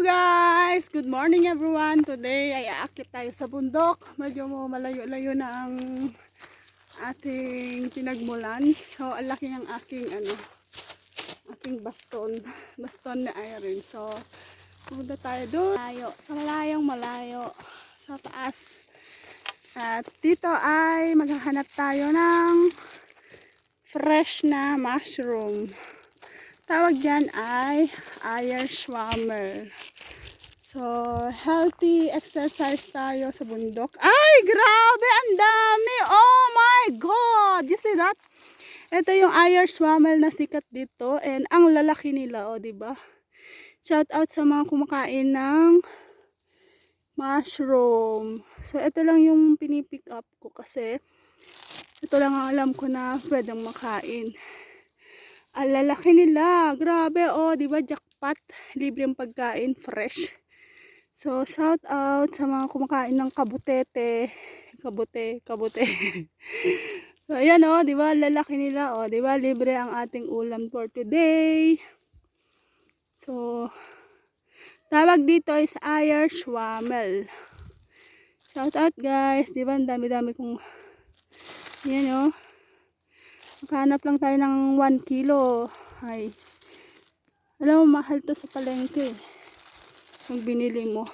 guys! Good morning everyone! Today ay aakyat tayo sa bundok. Medyo malayo-layo na ang ating pinagmulan. So, ang laki ng aking baston na iron. So, pumunta tayo doon. Sa malayo sa taas. At dito ay maghahanap tayo ng fresh na mushroom. Tawag dyan ay Eierschwammer. So, healthy exercise tayo sa bundok. Ay, grabe! Ang dami! Oh my God! You see that? Ito yung Eierschwammer na sikat dito. And ang lalaki nila, oh, diba? Shout out sa mga kumakain ng mushroom. So, ito lang yung pinipick up ko kasi ito lang ang alam ko na pwedeng makain. Ang lalaki nila. Grabe, oh, di ba jackpot? Libreng pagkain, fresh. So, shout out sa mga kumakain ng kabutete. Kabute. So, ayan, oh, di ba lalaki nila, oh, di ba libre ang ating ulam for today. So, tawag dito is Eierschwammer. Shout out, guys. Di ba ang dami-dami kong yan, oh. Nakahanap lang tayo ng 1 kilo. Ay. Alam mo, mahal to sa palengke. Kung binili mo.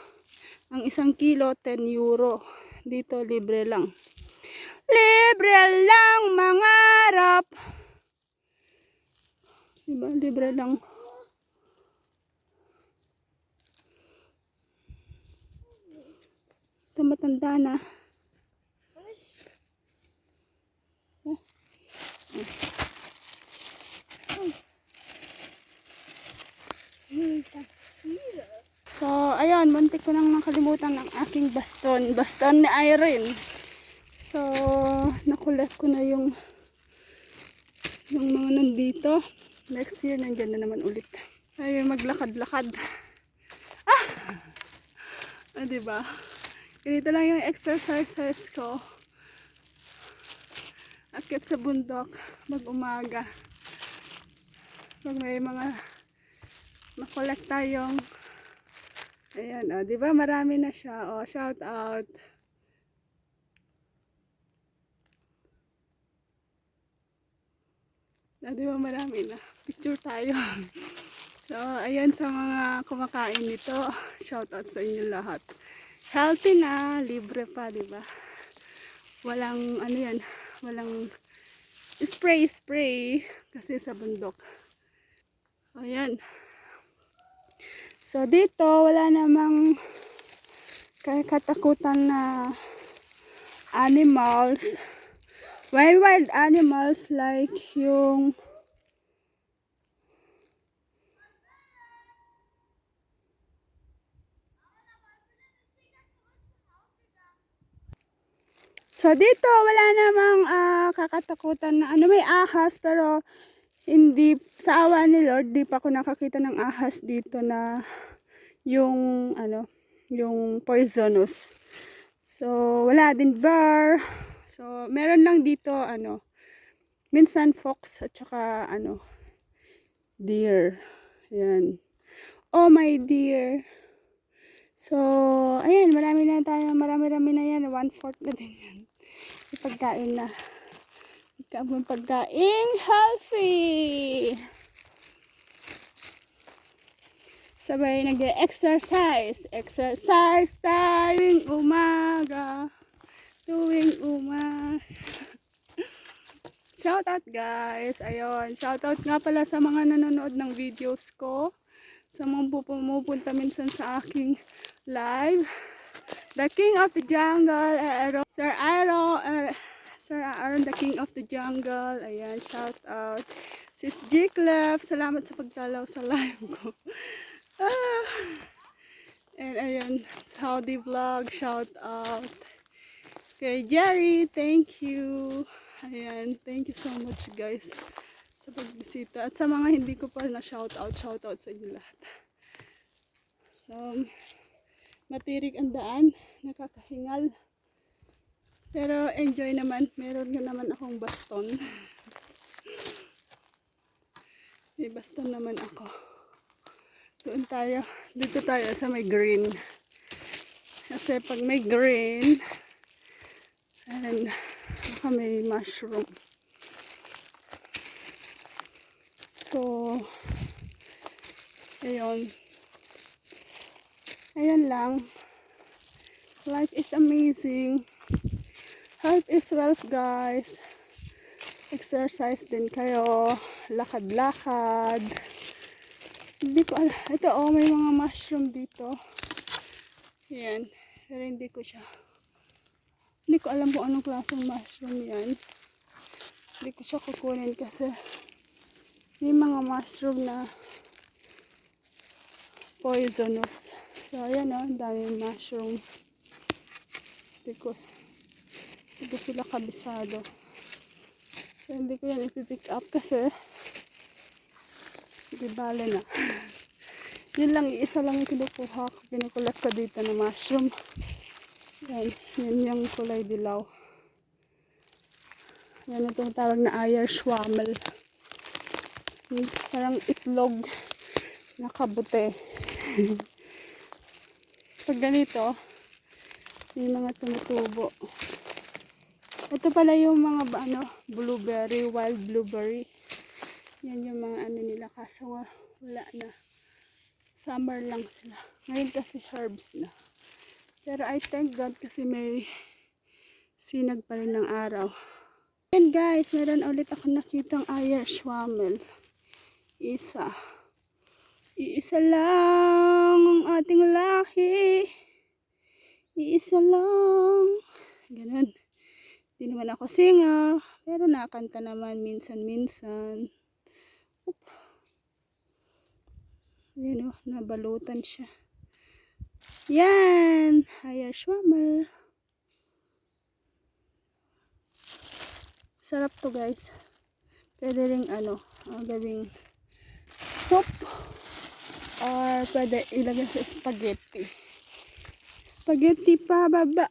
Ang 1 kilo, 10 euro. Dito, libre lang. Libre lang mangarap. Diba? Libre lang. Ito matanda na. So, ayun, muntik ko nang nakalimutan ng aking baston. Baston ni Irene. So, nakulek ko na yung mga nandito. Next year, nandyan na naman ulit. Ayun, maglakad-lakad. Diba? Ganito lang yung exercises ko. Akyat sa bundok, mag-umaga. Pag may mga makolek tayong ayan, oh, di ba marami na siya. Oh, shout out. Oh, di ba marami na. Picture tayo. So, ayan sa mga kumakain nito. Shout out sa inyo lahat. Healthy na, libre pa, di ba? Walang ano yan, walang spray kasi sa bundok. Ayan. So, dito wala namang katakutan na animals. Wild animals like yung so dito wala namang kakatakutan na ano, may ahas pero hindi, sa awa ni Lord di pa ako nakakita ng ahas dito na yung ano, yung poisonous. So wala din bear. So meron lang dito ano, minsan fox at saka ano, deer. Ayan. Oh my dear. So, ayan, marami na yan. 1/4 na din yan. Yung pagkain na. Pagkain healthy. Sabay nag-exercise. Exercise tuwing umaga. Shoutout guys. Ayun. Shoutout nga pala sa mga nanonood ng videos ko. Sa mga pumupunta minsan sa aking live. The King of the Jungle, Sir Aaron, the King of the Jungle. Ayan, shout out. Sis G Clef, salamat sa pagdalaw sa live ko. And ayan, Saudi Vlog, shout out. Kay Jerry, thank you. Ayan, thank you so much guys sa pagbisita. At sa mga hindi ko pa na shout out sa inyo lahat. So, matirik ang daan, nakakahingal. Pero enjoy naman, meron nga naman akong baston. May baston naman ako. Doon tayo. Dito tayo sa may green. Kasi pag may green, and baka may mushroom. So, ayun. Ayan lang. Life is amazing. Health is wealth, guys. Exercise din kayo. Lakad-lakad. Hindi ko alam. Ito, oh, may mga mushroom dito. Yan. Pero hindi ko alam kung anong klaseng mushroom yan. Hindi ko siya kukunin kasi may mga mushroom na poisonous. So, ayan o. Daming mushroom. Hindi ko sila kabisado. So, hindi ko yan ipipick up kasi di bale na. Yun lang, isa lang yung kinukulat ko dito na mushroom. Yan, yun yung kulay dilaw. Yan ito yung tawag na Eierschwammel. Parang itlog na kabute. Pag ganito, yung mga tumutubo. Ito pala yung mga blueberry, wild blueberry. Yan yung mga nila, kaso nga wala na. Summer lang sila. Ngayon kasi herbs na. Pero I thank God kasi may sinag pa rin ng araw. And guys, meron ulit ako nakitang Eierschwammel. Iisa lang ang ating lahi. Iisa lang. Ganun. Hindi naman ako singer, pero nakakanta naman minsan-minsan. Ayan o, nabalutan siya. Yan! Eierschwammel. Sarap to, guys. Pwede rin gawing soup. Or pwede ilagay sa spaghetti. Spaghetti pababa.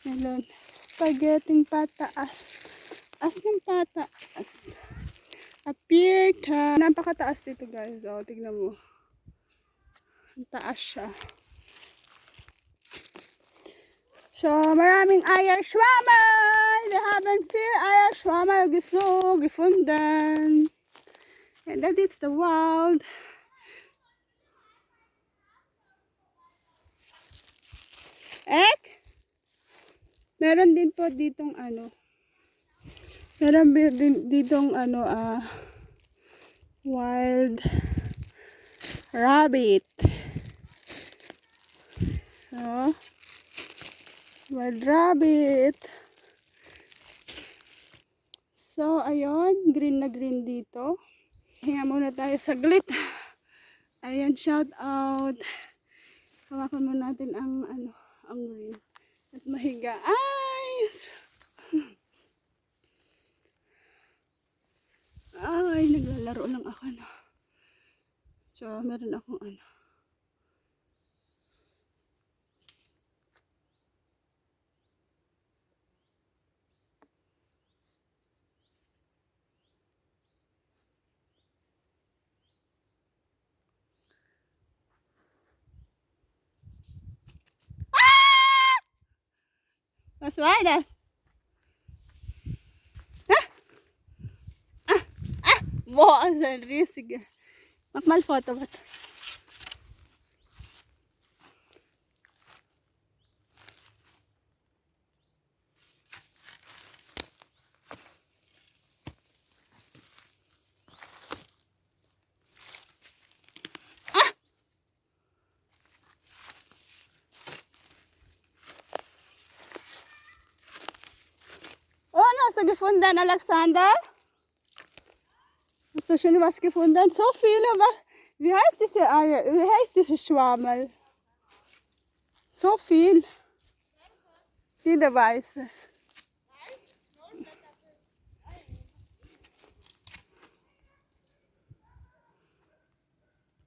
Melon. Spaghetti pataas. As ng pataas. Appear ta. Napakataas dito, guys. O, tignan mo. Ang taas siya. So, maraming Eierschwammel. Wir haben viel Eierschwammel gefunden. And that is the wild. Meron din po ditong meron din ditong wild rabbit. So, wild rabbit. So, ayun, green na green dito. Hinga muna tayo saglit. Ayan, shout out. Hawakan muna natin ang green. At mahiga. Ay! Ay, naglalaro lang ako na. So, meron akong Was war das? Boah, ist ein riesiger. Mach mal Foto, warte. Oh, hast du gefunden, Alexander? Hast du schon was gefunden? So viele, was? Wie heißt diese Eier? Wie heißt diese Schwammel? So viel. Die der Weiße.